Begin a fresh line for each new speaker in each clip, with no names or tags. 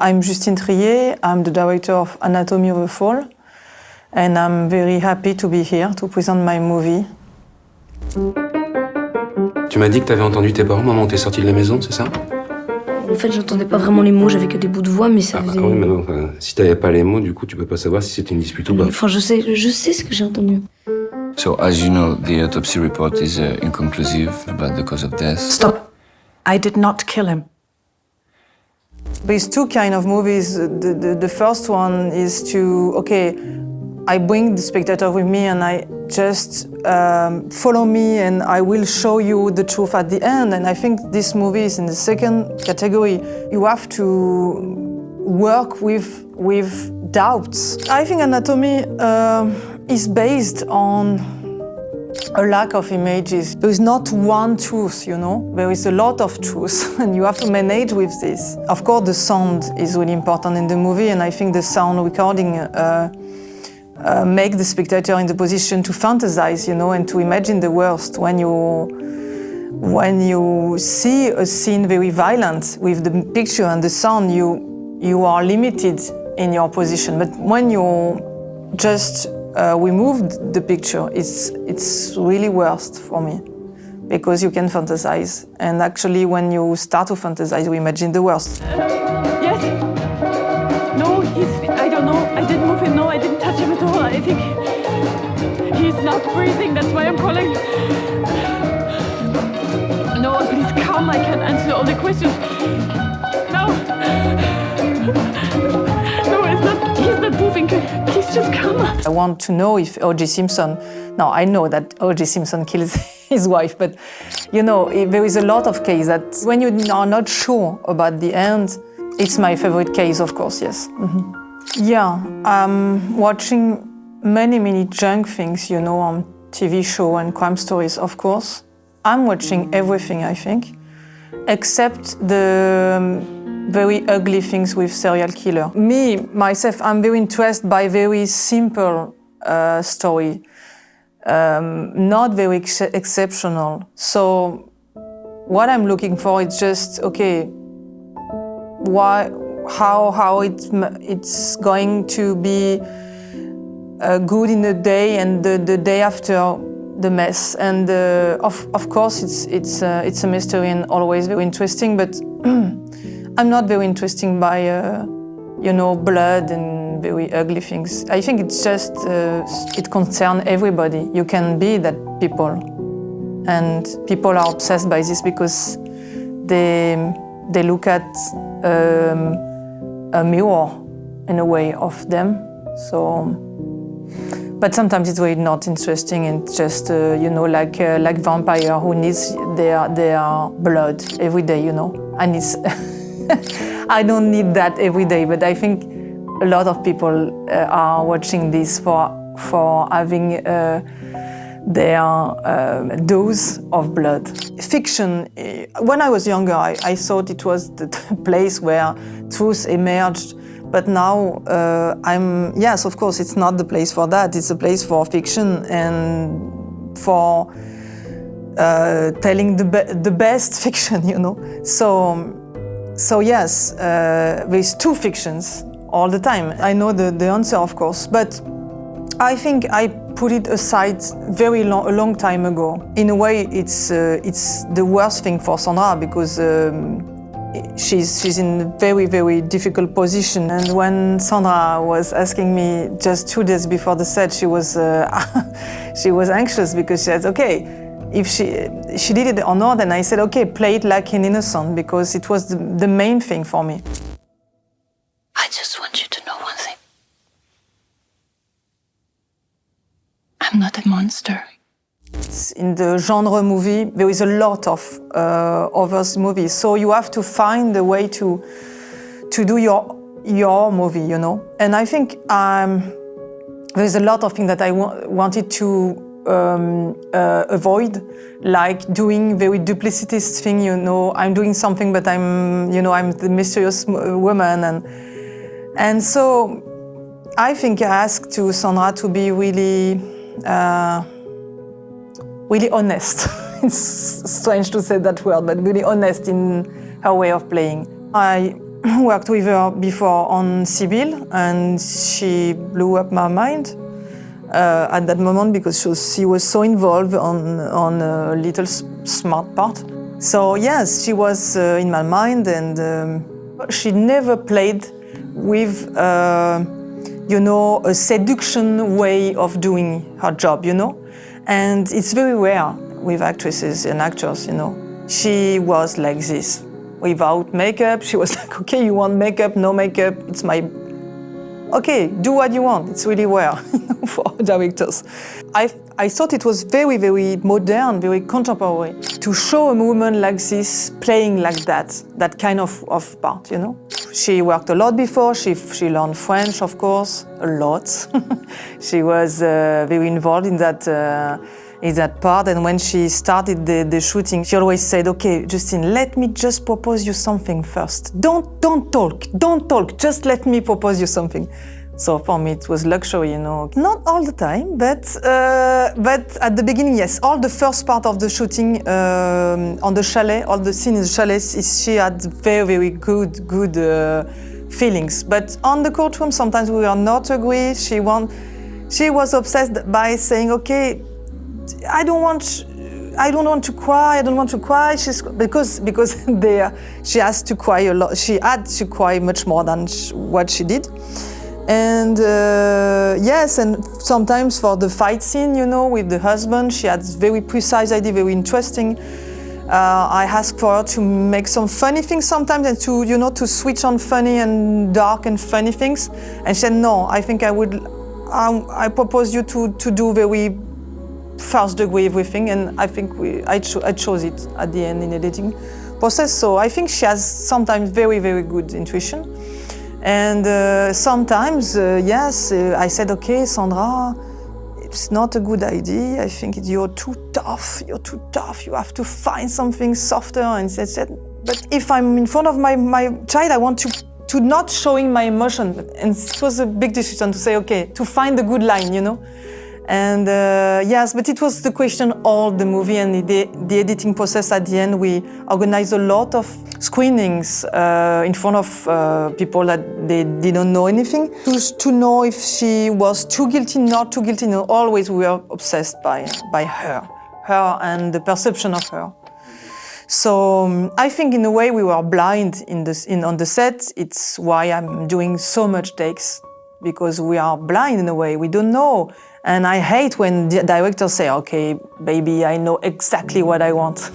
I'm Justine Triet, I'm the director of ANATOMIE of the Fall, and I'm very happy to be here to present my movie.
Tu m'as dit que t'avais entendu tes parents au moment où t'es sortie de la maison, c'est ça?
En fait, j'entendais pas vraiment les mots, j'avais que des bouts de voix, mais ça faisait...
oui, mais non, si t'avais pas les mots, du coup, tu peux pas savoir si c'était une dispute ou pas.
Enfin, je sais ce que j'ai entendu.
So, as you know, the autopsy report is inconclusive about the cause of death.
Stop. I did not kill him.
There's two kind of movies. The first one is to, okay, I bring the spectator with me and I just follow me and I will show you the truth at the end. And I think this movie is in the second category. You have to work with doubts. I think ANATOMIE is based on a lack of images. There is not one truth, you know. There is a lot of truth, and you have to manage with this. Of course, the sound is really important in the movie, and I think the sound recording make the spectator in the position to fantasize, you know, and to imagine the worst. When you see a scene very violent with the picture and the sound, you are limited in your position. But when you just remove the picture, it's really worst for me, because you can fantasize. And actually, when you start to fantasize, you imagine the worst.
Yes. No, I don't know. I didn't move him. No, I didn't touch him at all. I think he's not breathing. That's why I'm calling. No, please come. I can answer all the questions. No. No, it's not. He's not moving. Please just come.
I want to know if O.J. Simpson. Now I know that O.J. Simpson kills his wife, but you know there is a lot of cases that when you are not sure about the end. It's my favorite case, of course, yes. Mm-hmm. Yeah, I'm watching many junk things, you know, on TV show and crime stories, of course. I'm watching everything, I think, except the very ugly things with serial killer. Me, myself, I'm very interested by very simple story, not very exceptional. So what I'm looking for is just, okay, how it's going to be good in the day and the day after the mess. And of course it's a mystery and always very interesting, but I'm not very interested by you know, blood and very ugly things. I think it's just it concerns everybody. You can be that people, and people are obsessed by this because they look at a mirror in a way of them. So, but sometimes it's really not interesting and just you know, like vampire who needs their blood every day, you know. And it's I don't need that every day, but I think a lot of people are watching this for having their dose of blood. Fiction, when I was younger, I thought it was the place where truth emerged, but now yes, of course, it's not the place for that. It's a place for fiction and for telling the best fiction, you know. So yes, there's two fictions all the time. I know the answer, of course, but I think I put it aside a long time ago. In a way, it's the worst thing for Sandra, because she's in a very difficult position. And when Sandra was asking me just 2 days before the set, she was she was anxious, because she said, okay, if she did it or not, and I said, okay, play it like an innocent, because it was the main thing for me.
I just want you to know one thing. I'm not a monster.
In the genre movie, there is a lot of other movies, so you have to find a way to do your movie, you know. And I think there's a lot of things that I wanted to avoid, like doing very duplicitous thing, you know. I'm doing something, but I'm the mysterious woman, and so I think I asked to Sandra to be really honest. It's strange to say that word, but really honest in her way of playing. I worked with her before on Sibyl, and she blew up my mind at that moment because she was so involved on a little smart part. So yes, she was in my mind, and she never played with a seduction way of doing her job, And it's very rare with actresses and actors, She was like this, without makeup. She was like, okay, you want makeup, no makeup, it's my... Okay, do what you want. It's really rare for directors. I thought it was very, very modern, very contemporary to show a woman like this playing like that kind of part, She worked a lot before. She learned French, of course, a lot. She was very involved in that part, and when she started the shooting, she always said, okay, Justine, let me just propose you something first. Don't talk, just let me propose you something. So for me it was luxury, Not all the time, but at the beginning, yes. All the first part of the shooting on the chalet, all the scene in the chalet, she had very, very good feelings. But on the courtroom, sometimes we were not agree. She was obsessed by saying, okay, I don't want to cry. Because she has to cry a lot. She had to cry much more than what she did. And yes, and sometimes for the fight scene, with the husband, she had very precise idea, very interesting. I asked for her to make some funny things sometimes, and to switch on funny and dark and funny things. And she said, no, I think I propose you to do very first degree everything, and I think I chose it at the end in editing process. So I think she has sometimes very, very good intuition. And sometimes, yes, I said, okay, Sandra, it's not a good idea. I think you're too tough. You have to find something softer. And she said, but if I'm in front of my child, I want to not showing my emotion. And it was a big decision to say, okay, to find the good line, And yes, but it was the question all the movie, and the editing process at the end. We organized a lot of screenings in front of people that they didn't know anything, to know if she was too guilty, not too guilty. Always we were obsessed by her and the perception of her. So I think in a way we were blind on the set. It's why I'm doing so much takes, because we are blind in a way. We don't know. And I hate when the directors say, okay, baby, I know exactly what I want.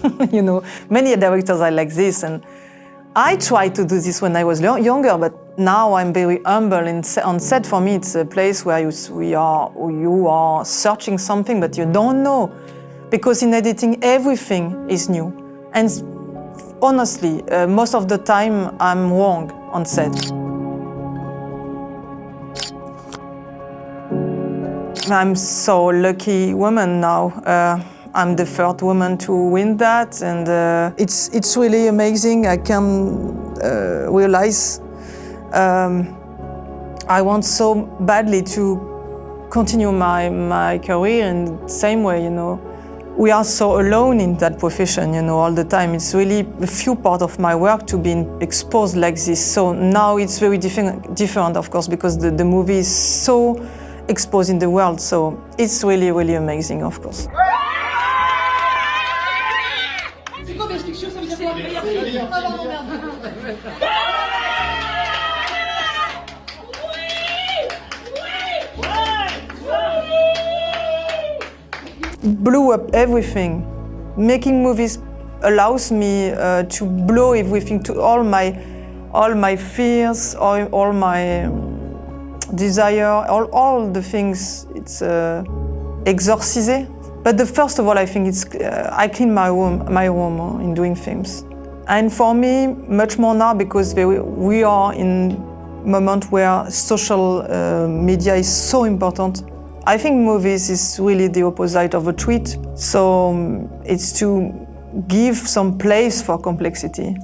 Many directors are like this. And I tried to do this when I was younger, but now I'm very humble. On set, for me, it's a place where you are searching something, but you don't know. Because in editing, everything is new. And honestly, most of the time, I'm wrong on set. I'm so lucky woman now. I'm the third woman to win that, and it's really amazing. I can realize I want so badly to continue my career in the same way. We are so alone in that profession, all the time. It's really a few part of my work to be exposed like this. So now it's very different, of course, because the movie is so exposed in the world, so it's really, really amazing, of course. Blew up everything. Making movies allows me to blow everything, to all my fears, all my desire, all the things. It's exorcisé. But first of all, I think it's I clean my room in doing films. And for me, much more now, because we are in a moment where social media is so important. I think movies is really the opposite of a tweet. So it's to give some place for complexity.